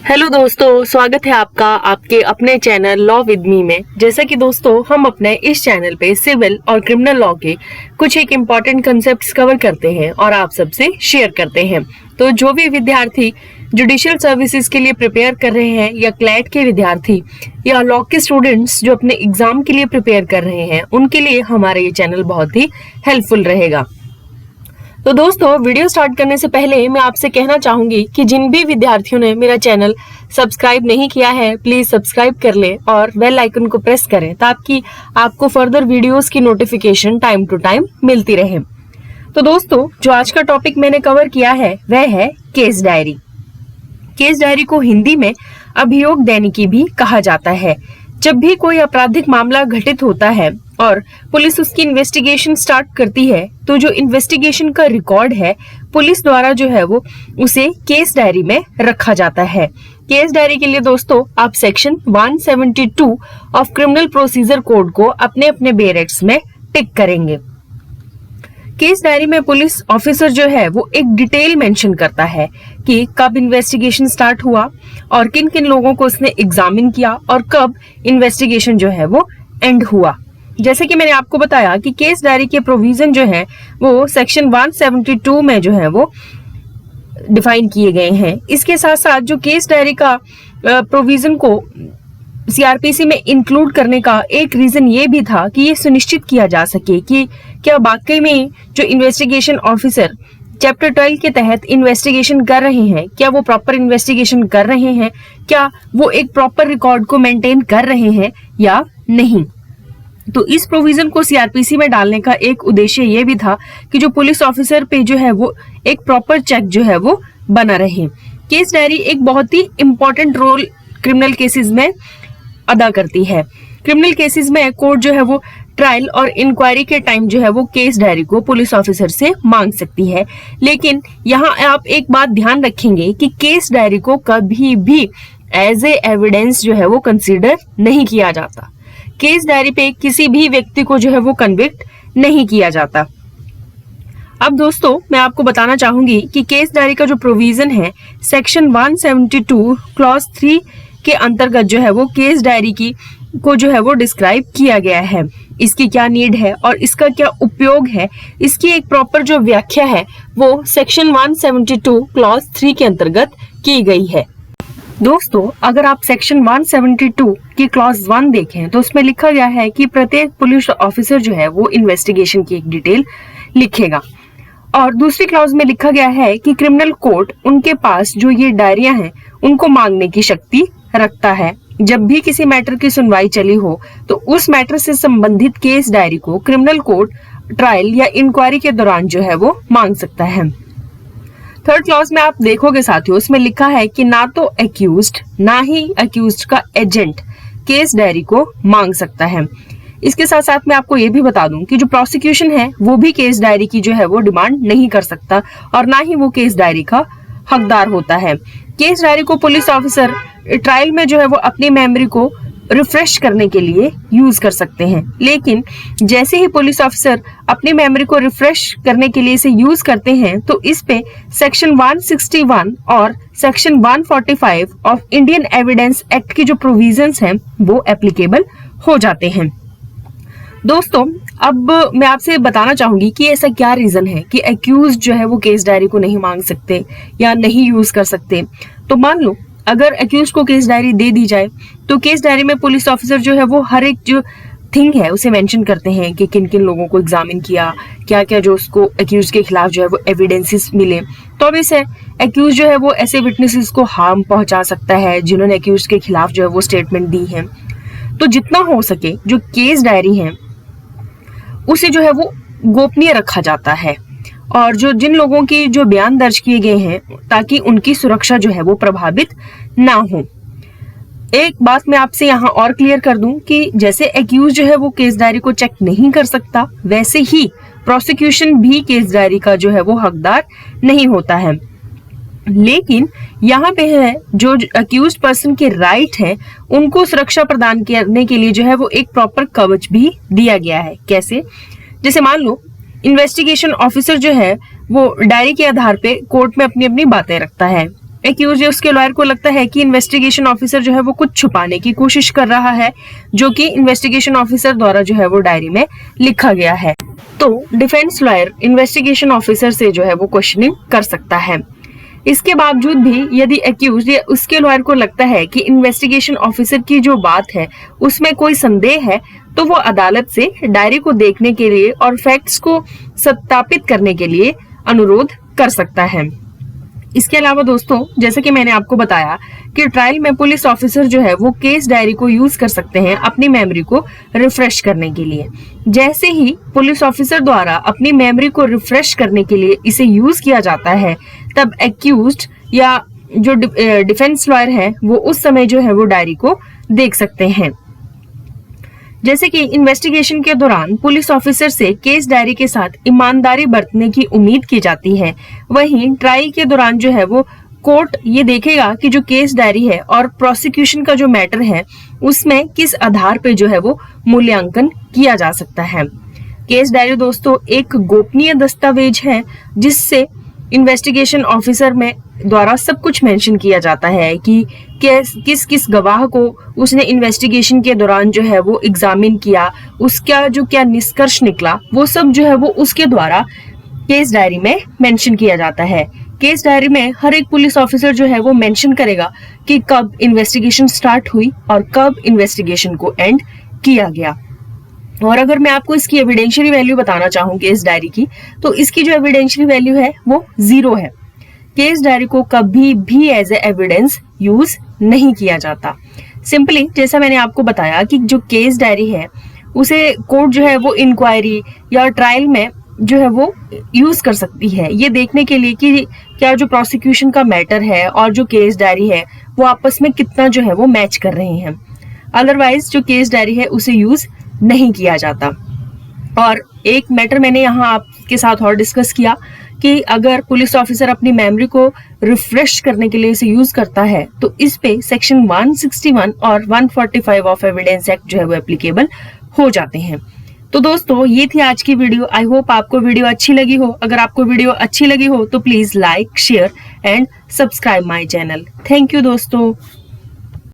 Hello दोस्तों, स्वागत है आपका आपके अपने चैनल लॉ विद मी में। जैसा कि दोस्तों हम अपने इस चैनल पे सिविल और क्रिमिनल लॉ के कुछ एक इम्पॉर्टेंट कंसेप्ट्स कवर करते हैं और आप सबसे शेयर करते हैं। तो जो भी विद्यार्थी जुडिशियल सर्विसेज के लिए प्रिपेयर कर रहे हैं या क्लैट के विद्यार्थी या लॉ के स्टूडेंट्स जो अपने एग्जाम के लिए प्रिपेयर कर रहे हैं, उनके लिए हमारा ये चैनल बहुत ही हेल्पफुल रहेगा। तो दोस्तों, वीडियो स्टार्ट करने से पहले मैं आपसे कहना चाहूंगी कि जिन भी विद्यार्थियों ने मेरा चैनल सब्सक्राइब नहीं किया है, प्लीज सब्सक्राइब कर लें और बेल आइकन को प्रेस करें ताकि आपको फर्दर वीडियोस की नोटिफिकेशन टाइम टू टाइम मिलती रहे। तो दोस्तों, जो आज का टॉपिक मैंने कवर किया है वह है केस डायरी। केस डायरी को हिंदी में अभियोग दैनिकी भी कहा जाता है। जब भी कोई आपराधिक मामला घटित होता है और पुलिस उसकी इन्वेस्टिगेशन स्टार्ट करती है, तो जो इन्वेस्टिगेशन का रिकॉर्ड है पुलिस द्वारा जो है वो उसे केस डायरी में रखा जाता है। केस डायरी के लिए दोस्तों आप section 172 of criminal procedure code को अपने अपने बेरेक्स में टिक करेंगे। केस डायरी में पुलिस ऑफिसर जो है वो एक डिटेल मेंशन करता है कि कब इन्वेस्टिगेशन स्टार्ट हुआ और किन किन लोगों को उसने एग्जामिन किया और कब इन्वेस्टिगेशन जो है वो एंड हुआ। जैसे कि मैंने आपको बताया कि केस डायरी के प्रोविजन जो है वो सेक्शन 172 में जो है वो डिफाइन किए गए हैं। इसके साथ साथ जो केस डायरी का प्रोविजन को सीआरपीसी में इंक्लूड करने का एक रीजन ये भी था कि ये सुनिश्चित किया जा सके कि क्या वाकई में जो इन्वेस्टिगेशन ऑफिसर चैप्टर 12 के तहत इन्वेस्टिगेशन कर रहे हैं, क्या वो प्रॉपर इन्वेस्टिगेशन कर रहे हैं, क्या वो एक प्रॉपर रिकॉर्ड को मेंटेन कर रहे हैं या नहीं। तो इस प्रोविजन को सीआरपीसी में डालने का एक उद्देश्य ये भी था कि जो पुलिस ऑफिसर पे जो है वो एक प्रॉपर चेक जो है वो बना रहे। केस डायरी एक बहुत ही इंपॉर्टेंट रोल क्रिमिनल केसेस में अदा करती है। क्रिमिनल केसेस में कोर्ट जो है वो ट्रायल और इंक्वायरी के टाइम जो है वो केस डायरी को पुलिस ऑफिसर से मांग सकती है। लेकिन यहाँ आप एक बात ध्यान रखेंगे कि केस डायरी को कभी भी एज ए एविडेंस जो है वो कंसीडर नहीं किया जाता। केस डायरी पे किसी भी व्यक्ति को जो है वो कन्विक्ट नहीं किया जाता। अब दोस्तों, मैं आपको बताना चाहूंगी कि केस डायरी का जो प्रोविजन है सेक्शन 172 क्लॉज 3 के अंतर्गत जो है वो केस डायरी की को जो है वो डिस्क्राइब किया गया है। इसकी क्या नीड है और इसका क्या उपयोग है, इसकी एक प्रॉपर जो व्याख्या है वो सेक्शन 172 क्लॉज 3 के अंतर्गत की गई है। दोस्तों, अगर आप सेक्शन 172 की क्लॉज 1 देखें तो उसमें लिखा गया है कि प्रत्येक पुलिस ऑफिसर जो है वो इन्वेस्टिगेशन की एक डिटेल लिखेगा और दूसरी क्लॉज में लिखा गया है कि क्रिमिनल कोर्ट उनके पास जो ये डायरियां हैं उनको मांगने की शक्ति रखता है। जब भी किसी मैटर की सुनवाई चली हो तो उस मैटर से संबंधित केस डायरी को क्रिमिनल कोर्ट ट्रायल या इंक्वायरी के दौरान जो है वो मांग सकता है। थर्ड क्लॉज में आप देखोगे साथियों, उसमें लिखा है कि ना तो एक्यूज्ड ना ही एक्यूज्ड का एजेंट केस डायरी को मांग सकता है। इसके साथ साथ मैं आपको ये भी बता दूं कि जो प्रोसिक्यूशन है वो भी केस डायरी की जो है वो डिमांड नहीं कर सकता और ना ही वो केस डायरी का हकदार होता है। केस डायरी को पुलिस ऑफिसर ट्रायल में जो है वो अपनी मेमोरी को रिफ्रेश करने के लिए यूज कर सकते हैं। लेकिन जैसे ही पुलिस ऑफिसर अपनी मेमोरी को रिफ्रेश करने के लिए इसे यूज करते हैं तो इस पे सेक्शन 161 और section 145 of Indian evidence act की जो प्रोविजंस हैं वो एप्लीकेबल हो जाते हैं। दोस्तों, अब मैं आपसे बताना चाहूंगी कि ऐसा क्या रीजन है कि एक्यूज जो है वो केस डायरी को नहीं मांग सकते या नहीं यूज कर सकते। तो मान लो अगर एक्यूज को केस डायरी दे दी जाए तो केस डायरी में पुलिस ऑफिसर जो है वो हर एक जो थिंग है उसे मेंशन करते हैं कि किन किन लोगों को एग्जामिन किया, क्या क्या जो उसको एक्यूज के खिलाफ जो है वो एविडेंसेस मिले। तो अब इसे एक्यूज जो है वो ऐसे विटनेसेस को हार्म पहुंचा सकता है जिन्होंने एक्यूज के खिलाफ जो है वो स्टेटमेंट दी है। तो जितना हो सके जो केस डायरी है उसे जो है वो गोपनीय रखा जाता है और जो जिन लोगों की जो बयान दर्ज किए गए हैं ताकि उनकी सुरक्षा जो है वो प्रभावित ना हो। एक बात मैं आपसे यहाँ और क्लियर कर दूं कि जैसे एक्यूज जो है वो केस डायरी को चेक नहीं कर सकता, वैसे ही प्रोसिक्यूशन भी केस डायरी का जो है वो हकदार नहीं होता है। लेकिन यहाँ पे है जो अक्यूज्ड पर्सन के राइट है उनको सुरक्षा प्रदान करने के लिए जो है वो एक प्रॉपर कवच भी दिया गया है। कैसे? जैसे मान लो इन्वेस्टिगेशन ऑफिसर जो है वो डायरी के आधार पे कोर्ट में अपनी अपनी बातें रखता है एक्यूज या उसके लॉयर को लगता है कि इन्वेस्टिगेशन ऑफिसर जो है वो कुछ छुपाने की कोशिश कर रहा है, जो कि इन्वेस्टिगेशन ऑफिसर द्वारा जो है वो डायरी में लिखा गया है, तो डिफेंस लॉयर इन्वेस्टिगेशन ऑफिसर से जो है वो क्वेश्चनिंग कर सकता है। इसके बावजूद भी यदि एक्यूज या उसके लॉयर को लगता है कि इन्वेस्टिगेशन ऑफिसर की जो बात है उसमें कोई संदेह है, तो वो अदालत से डायरी को देखने के लिए और फैक्ट्स को सत्यापित करने के लिए अनुरोध कर सकता है। इसके अलावा दोस्तों, जैसे कि मैंने आपको बताया कि ट्रायल में पुलिस ऑफिसर जो है वो केस डायरी को यूज कर सकते हैं अपनी मेमोरी को रिफ्रेश करने के लिए। जैसे ही पुलिस ऑफिसर द्वारा अपनी मेमोरी को रिफ्रेश करने के लिए इसे यूज किया जाता है, तब एक्यूज्ड या जो डिफेंस लॉयर है वो उस समय जो है वो डायरी को देख सकते हैं। जैसे कि इन्वेस्टिगेशन के दौरान पुलिस ऑफिसर से केस डायरी के साथ ईमानदारी बरतने की उम्मीद की जाती है, वहीं ट्रायल के दौरान जो है वो कोर्ट ये देखेगा कि जो केस डायरी है और प्रोसिक्यूशन का जो मैटर है उसमें किस आधार पे जो है वो मूल्यांकन किया जा सकता है। केस डायरी दोस्तों एक गोपनीय दस्तावेज है जिससे इन्वेस्टिगेशन ऑफिसर में द्वारा सब कुछ मेंशन किया जाता है कि किस किस गवाह को उसने इन्वेस्टिगेशन के दौरान जो है वो एग्जामिन किया, उसका जो क्या निष्कर्ष निकला, वो सब जो है वो उसके द्वारा केस डायरी में मेंशन किया जाता है। केस डायरी में हर एक पुलिस ऑफिसर जो है वो मेंशन करेगा कि कब इन्वेस्टिगेशन स्टार्ट हुई और कब इन्वेस्टिगेशन को एंड किया गया। और अगर मैं आपको इसकी एविडेंशियरी वैल्यू बताना चाहूँ केस डायरी की, तो इसकी जो एविडेंशियरी वैल्यू है वो 0 है। केस डायरी को कभी भी एज ए एविडेंस यूज नहीं किया जाता। सिंपली जैसा मैंने आपको बताया कि जो केस डायरी है उसे कोर्ट जो है वो इंक्वायरी या ट्रायल में जो है वो यूज कर सकती है, ये देखने के लिए कि क्या जो प्रोसिक्यूशन का मैटर है और जो केस डायरी है वो आपस में कितना जो है वो मैच कर रहे हैं। अदरवाइज जो केस डायरी है उसे यूज नहीं किया जाता। और एक मैटर मैंने यहाँ आपके साथ और डिस्कस किया कि अगर पुलिस ऑफिसर अपनी मेमोरी को रिफ्रेश करने के लिए इसे यूज करता है तो इस पे सेक्शन 161 और 145 ऑफ एविडेंस एक्ट जो है वो एप्लीकेबल हो जाते हैं। तो दोस्तों, ये थी आज की वीडियो। आई होप आपको वीडियो अच्छी लगी हो। अगर आपको वीडियो अच्छी लगी हो तो please like, share and subscribe my channel. Thank you दोस्तों।